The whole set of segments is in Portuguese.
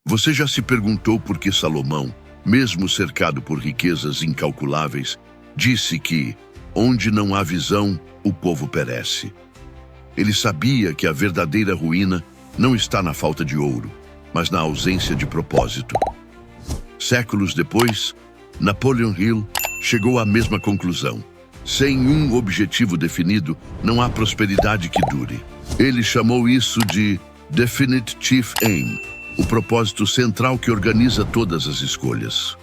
Você já se perguntou por que Salomão, mesmo cercado por riquezas incalculáveis, disse que, onde não há visão, o povo perece? Ele sabia que a verdadeira ruína não está na falta de ouro, mas na ausência de propósito. Séculos depois, Napoleon Hill chegou à mesma conclusão. Sem um objetivo definido, não há prosperidade que dure. Ele chamou isso de Definite Chief Aim, o propósito central que organiza todas as escolhas.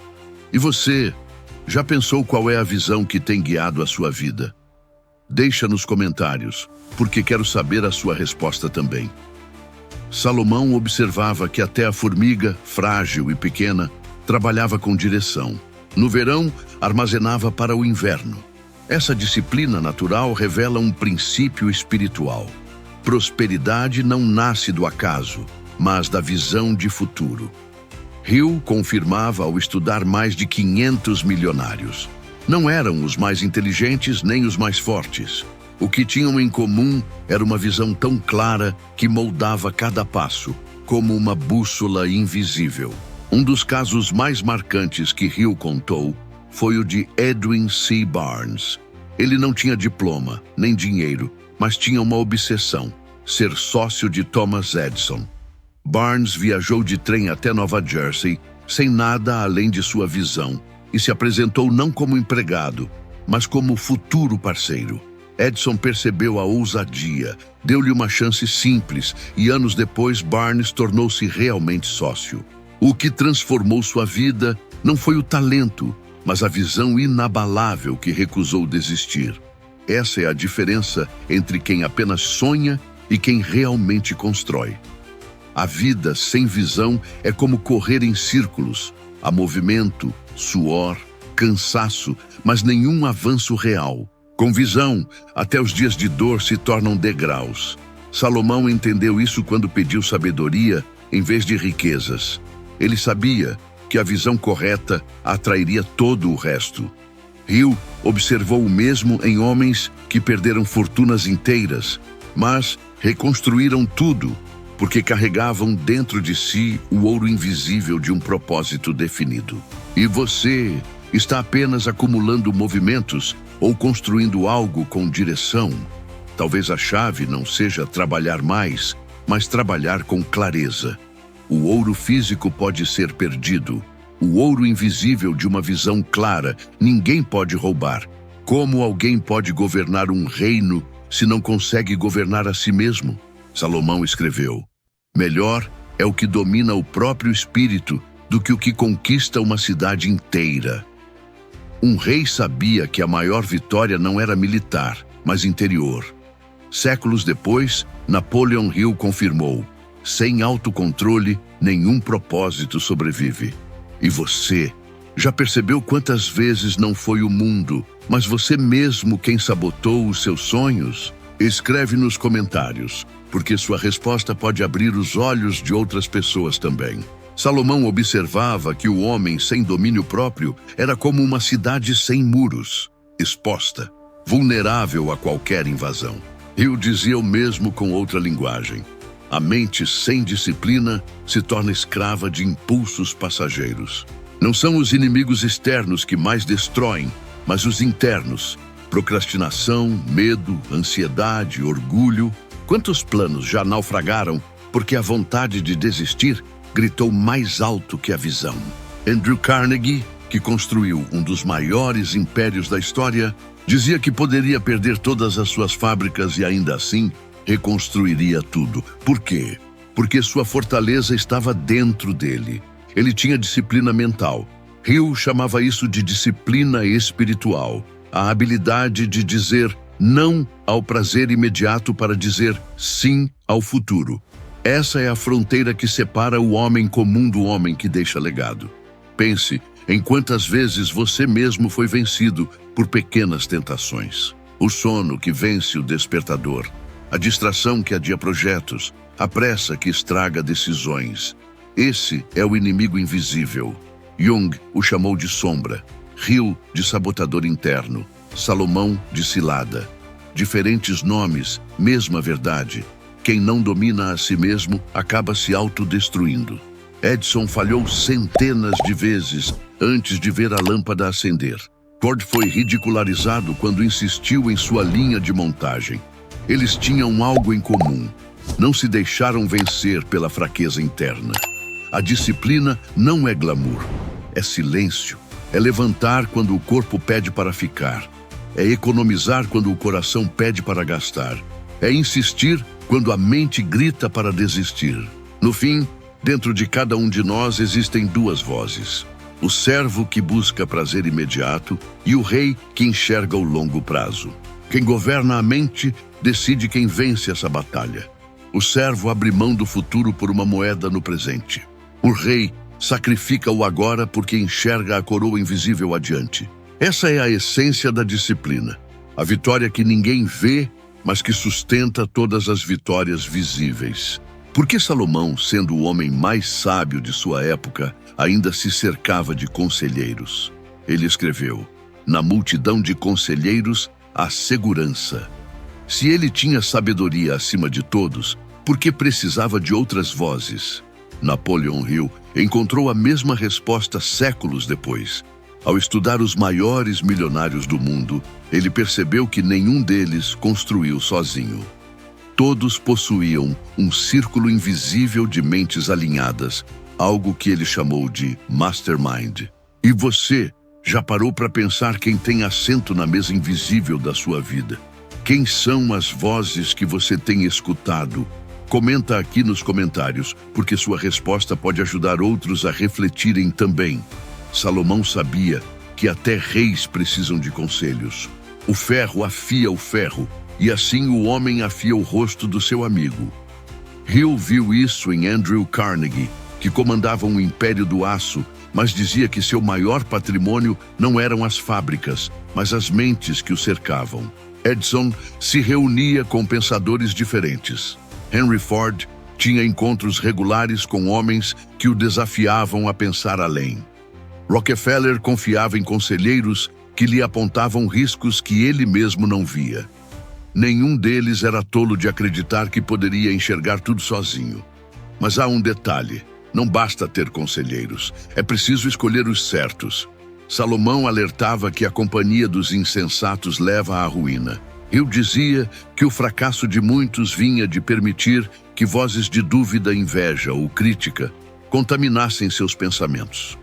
E você, já pensou qual é a visão que tem guiado a sua vida? Deixa nos comentários, porque quero saber a sua resposta também. Salomão observava que até a formiga, frágil e pequena, trabalhava com direção. No verão, armazenava para o inverno. Essa disciplina natural revela um princípio espiritual. Prosperidade não nasce do acaso, mas da visão de futuro. Hill confirmava ao estudar mais de 500 milionários. Não eram os mais inteligentes nem os mais fortes. O que tinham em comum era uma visão tão clara que moldava cada passo, como uma bússola invisível. Um dos casos mais marcantes que Hill contou foi o de Edwin C. Barnes. Ele não tinha diploma, nem dinheiro, mas tinha uma obsessão: ser sócio de Thomas Edison. Barnes viajou de trem até Nova Jersey, sem nada além de sua visão, e se apresentou não como empregado, mas como futuro parceiro. Edison percebeu a ousadia, deu-lhe uma chance simples, e anos depois Barnes tornou-se realmente sócio. O que transformou sua vida não foi o talento, mas a visão inabalável que recusou desistir. Essa é a diferença entre quem apenas sonha e quem realmente constrói. A vida sem visão é como correr em círculos. Há movimento, suor, cansaço, mas nenhum avanço real. Com visão, até os dias de dor se tornam degraus. Salomão entendeu isso quando pediu sabedoria em vez de riquezas. Ele sabia que a visão correta atrairia todo o resto. Hill observou o mesmo em homens que perderam fortunas inteiras, mas reconstruíram tudo, porque carregavam dentro de si o ouro invisível de um propósito definido. E você está apenas acumulando movimentos ou construindo algo com direção? Talvez a chave não seja trabalhar mais, mas trabalhar com clareza. O ouro físico pode ser perdido. O ouro invisível de uma visão clara, ninguém pode roubar. Como alguém pode governar um reino se não consegue governar a si mesmo? Salomão escreveu: melhor é o que domina o próprio espírito do que o que conquista uma cidade inteira. Um rei sabia que a maior vitória não era militar, mas interior. Séculos depois, Napoleon Hill confirmou: sem autocontrole, nenhum propósito sobrevive. E você, já percebeu quantas vezes não foi o mundo, mas você mesmo quem sabotou os seus sonhos? Escreve nos comentários, porque sua resposta pode abrir os olhos de outras pessoas também. Salomão observava que o homem sem domínio próprio era como uma cidade sem muros, exposta, vulnerável a qualquer invasão. Hill dizia o mesmo com outra linguagem: a mente sem disciplina se torna escrava de impulsos passageiros. Não são os inimigos externos que mais destroem, mas os internos. Procrastinação, medo, ansiedade, orgulho. Quantos planos já naufragaram porque a vontade de desistir gritou mais alto que a visão? Andrew Carnegie, que construiu um dos maiores impérios da história, dizia que poderia perder todas as suas fábricas e ainda assim reconstruiria tudo. Por quê? Porque sua fortaleza estava dentro dele. Ele tinha disciplina mental. Hill chamava isso de disciplina espiritual. A habilidade de dizer não ao prazer imediato para dizer sim ao futuro. Essa é a fronteira que separa o homem comum do homem que deixa legado. Pense em quantas vezes você mesmo foi vencido por pequenas tentações. O sono que vence o despertador. A distração que adia projetos, a pressa que estraga decisões. Esse é o inimigo invisível. Jung o chamou de sombra, Hill de sabotador interno, Salomão de cilada. Diferentes nomes, mesma verdade. Quem não domina a si mesmo acaba se autodestruindo. Edison falhou centenas de vezes antes de ver a lâmpada acender. Ford foi ridicularizado quando insistiu em sua linha de montagem. Eles tinham algo em comum. Não se deixaram vencer pela fraqueza interna. A disciplina não é glamour, é silêncio. É levantar quando o corpo pede para ficar. É economizar quando o coração pede para gastar. É insistir quando a mente grita para desistir. No fim, dentro de cada um de nós existem duas vozes. O servo que busca prazer imediato e o rei que enxerga o longo prazo. Quem governa a mente decide quem vence essa batalha. O servo abre mão do futuro por uma moeda no presente. O rei sacrifica o agora porque enxerga a coroa invisível adiante. Essa é a essência da disciplina. A vitória que ninguém vê, mas que sustenta todas as vitórias visíveis. Por que Salomão, sendo o homem mais sábio de sua época, ainda se cercava de conselheiros? Ele escreveu: na multidão de conselheiros, há segurança. Se ele tinha sabedoria acima de todos, por que precisava de outras vozes? Napoleon Hill encontrou a mesma resposta séculos depois. Ao estudar os maiores milionários do mundo, ele percebeu que nenhum deles construiu sozinho. Todos possuíam um círculo invisível de mentes alinhadas, algo que ele chamou de mastermind. E você já parou para pensar quem tem assento na mesa invisível da sua vida? Quem são as vozes que você tem escutado? Comenta aqui nos comentários, porque sua resposta pode ajudar outros a refletirem também. Salomão sabia que até reis precisam de conselhos. O ferro afia o ferro, e assim o homem afia o rosto do seu amigo. Hill viu isso em Andrew Carnegie, que comandava um império do aço, mas dizia que seu maior patrimônio não eram as fábricas, mas as mentes que o cercavam. Edison se reunia com pensadores diferentes. Henry Ford tinha encontros regulares com homens que o desafiavam a pensar além. Rockefeller confiava em conselheiros que lhe apontavam riscos que ele mesmo não via. Nenhum deles era tolo de acreditar que poderia enxergar tudo sozinho. Mas há um detalhe: não basta ter conselheiros, é preciso escolher os certos. Salomão alertava que a companhia dos insensatos leva à ruína. Hill dizia que o fracasso de muitos vinha de permitir que vozes de dúvida, inveja ou crítica contaminassem seus pensamentos.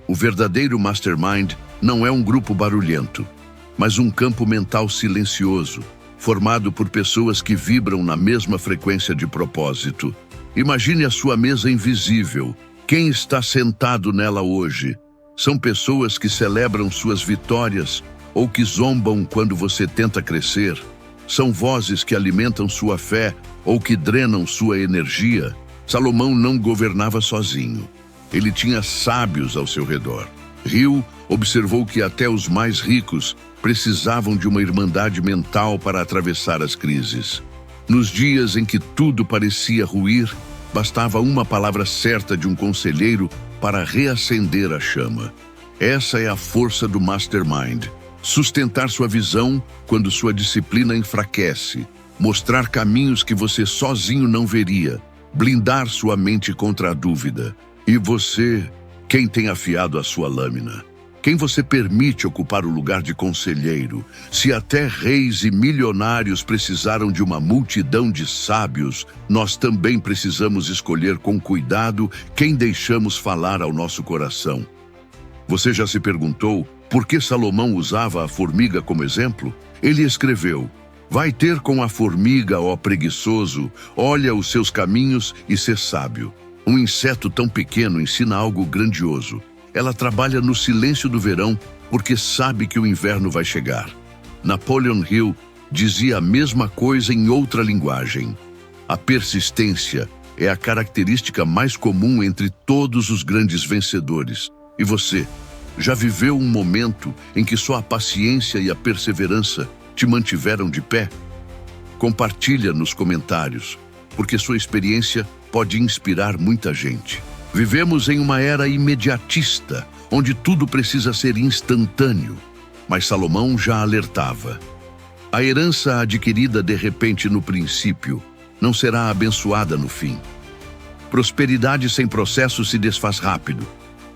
O verdadeiro mastermind não é um grupo barulhento, mas um campo mental silencioso, formado por pessoas que vibram na mesma frequência de propósito. Imagine a sua mesa invisível. Quem está sentado nela hoje? São pessoas que celebram suas vitórias ou que zombam quando você tenta crescer? São vozes que alimentam sua fé ou que drenam sua energia? Salomão não governava sozinho. Ele tinha sábios ao seu redor. Hill observou que até os mais ricos precisavam de uma irmandade mental para atravessar as crises. Nos dias em que tudo parecia ruir, bastava uma palavra certa de um conselheiro para reacender a chama. Essa é a força do mastermind. Sustentar sua visão quando sua disciplina enfraquece. Mostrar caminhos que você sozinho não veria. Blindar sua mente contra a dúvida. E você, quem tem afiado a sua lâmina? Quem você permite ocupar o lugar de conselheiro? Se até reis e milionários precisaram de uma multidão de sábios, nós também precisamos escolher com cuidado quem deixamos falar ao nosso coração. Você já se perguntou por que Salomão usava a formiga como exemplo? Ele escreveu: vai ter com a formiga, ó preguiçoso, olha os seus caminhos e sê sábio. Um inseto tão pequeno ensina algo grandioso. Ela trabalha no silêncio do verão porque sabe que o inverno vai chegar. Napoleon Hill dizia a mesma coisa em outra linguagem. A persistência é a característica mais comum entre todos os grandes vencedores. E você, já viveu um momento em que só a paciência e a perseverança te mantiveram de pé? Compartilha nos comentários, porque sua experiência pode inspirar muita gente. Vivemos em uma era imediatista, onde tudo precisa ser instantâneo. Mas Salomão já alertava: a herança adquirida de repente no princípio não será abençoada no fim. Prosperidade sem processo se desfaz rápido.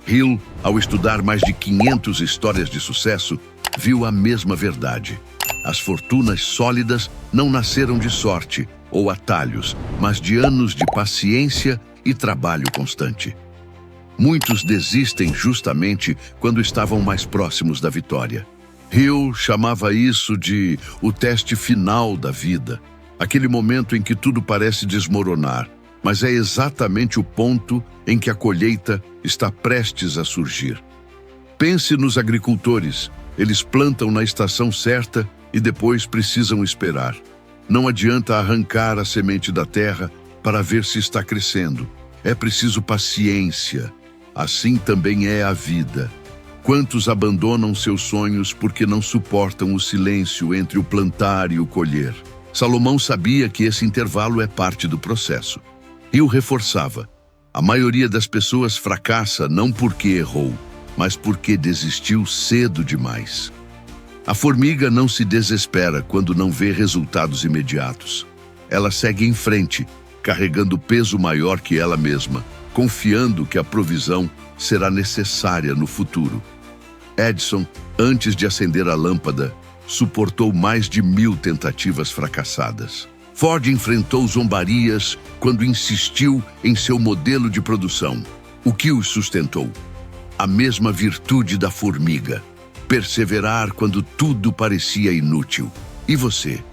Hill, ao estudar mais de 500 histórias de sucesso, viu a mesma verdade. As fortunas sólidas não nasceram de sorte ou atalhos, mas de anos de paciência e trabalho constante. Muitos desistem justamente quando estavam mais próximos da vitória. Hill chamava isso de o teste final da vida, aquele momento em que tudo parece desmoronar, mas é exatamente o ponto em que a colheita está prestes a surgir. Pense nos agricultores. Eles plantam na estação certa e depois precisam esperar. Não adianta arrancar a semente da terra para ver se está crescendo. É preciso paciência. Assim também é a vida. Quantos abandonam seus sonhos porque não suportam o silêncio entre o plantar e o colher? Salomão sabia que esse intervalo é parte do processo. E o reforçava. A maioria das pessoas fracassa não porque errou, mas porque desistiu cedo demais. A formiga não se desespera quando não vê resultados imediatos. Ela segue em frente, carregando peso maior que ela mesma, confiando que a provisão será necessária no futuro. Edison, antes de acender a lâmpada, suportou mais de 1000 tentativas fracassadas. Ford enfrentou zombarias quando insistiu em seu modelo de produção. O que o sustentou? A mesma virtude da formiga: perseverar quando tudo parecia inútil. E você?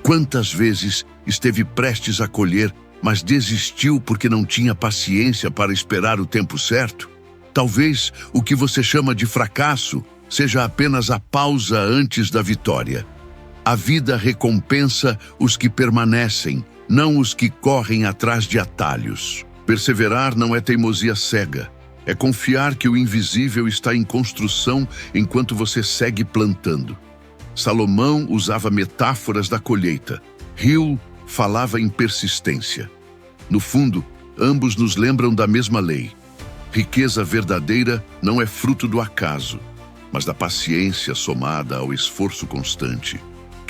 Quantas vezes esteve prestes a colher, mas desistiu porque não tinha paciência para esperar o tempo certo? Talvez o que você chama de fracasso seja apenas a pausa antes da vitória. A vida recompensa os que permanecem, não os que correm atrás de atalhos. Perseverar não é teimosia cega. É confiar que o invisível está em construção enquanto você segue plantando. Salomão usava metáforas da colheita. Hill falava em persistência. No fundo, ambos nos lembram da mesma lei. Riqueza verdadeira não é fruto do acaso, mas da paciência somada ao esforço constante.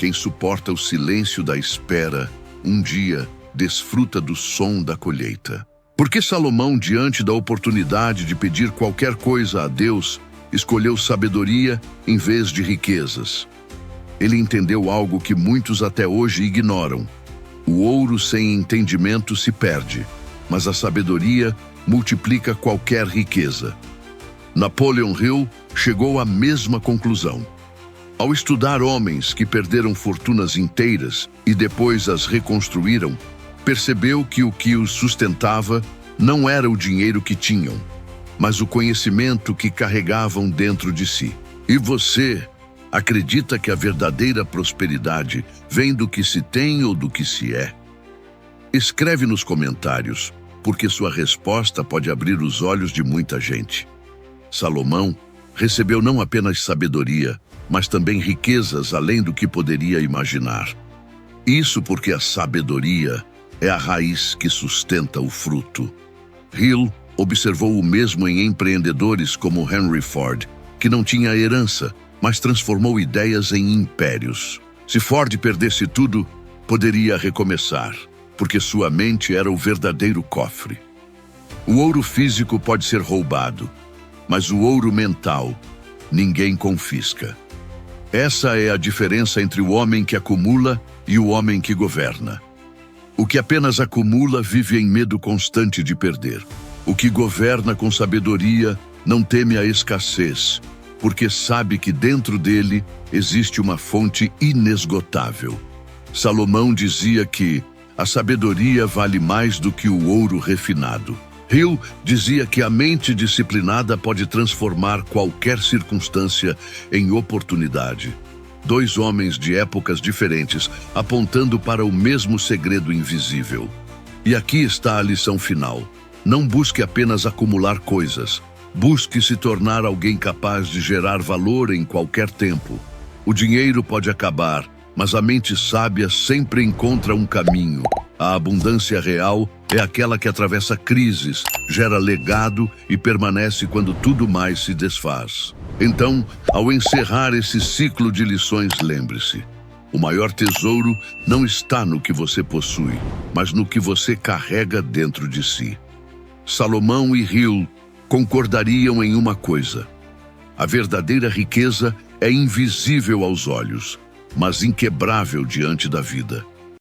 Quem suporta o silêncio da espera, um dia desfruta do som da colheita. Por que Salomão, diante da oportunidade de pedir qualquer coisa a Deus, escolheu sabedoria em vez de riquezas? Ele entendeu algo que muitos até hoje ignoram. O ouro sem entendimento se perde, mas a sabedoria multiplica qualquer riqueza. Napoleon Hill chegou à mesma conclusão. Ao estudar homens que perderam fortunas inteiras e depois as reconstruíram, percebeu que o que os sustentava não era o dinheiro que tinham, mas o conhecimento que carregavam dentro de si. E você acredita que a verdadeira prosperidade vem do que se tem ou do que se é? Escreve nos comentários, porque sua resposta pode abrir os olhos de muita gente. Salomão recebeu não apenas sabedoria, mas também riquezas além do que poderia imaginar. Isso porque a sabedoria é a raiz que sustenta o fruto. Hill observou o mesmo em empreendedores como Henry Ford, que não tinha herança, mas transformou ideias em impérios. Se Ford perdesse tudo, poderia recomeçar, porque sua mente era o verdadeiro cofre. O ouro físico pode ser roubado, mas o ouro mental ninguém confisca. Essa é a diferença entre o homem que acumula e o homem que governa. O que apenas acumula vive em medo constante de perder. O que governa com sabedoria não teme a escassez, porque sabe que dentro dele existe uma fonte inesgotável. Salomão dizia que a sabedoria vale mais do que o ouro refinado. Hill dizia que a mente disciplinada pode transformar qualquer circunstância em oportunidade. Dois homens de épocas diferentes, apontando para o mesmo segredo invisível. E aqui está a lição final. Não busque apenas acumular coisas. Busque se tornar alguém capaz de gerar valor em qualquer tempo. O dinheiro pode acabar, mas a mente sábia sempre encontra um caminho. A abundância real é aquela que atravessa crises, gera legado e permanece quando tudo mais se desfaz. Então, ao encerrar esse ciclo de lições, lembre-se: o maior tesouro não está no que você possui, mas no que você carrega dentro de si. Salomão e Hill concordariam em uma coisa: a verdadeira riqueza é invisível aos olhos, mas inquebrável diante da vida.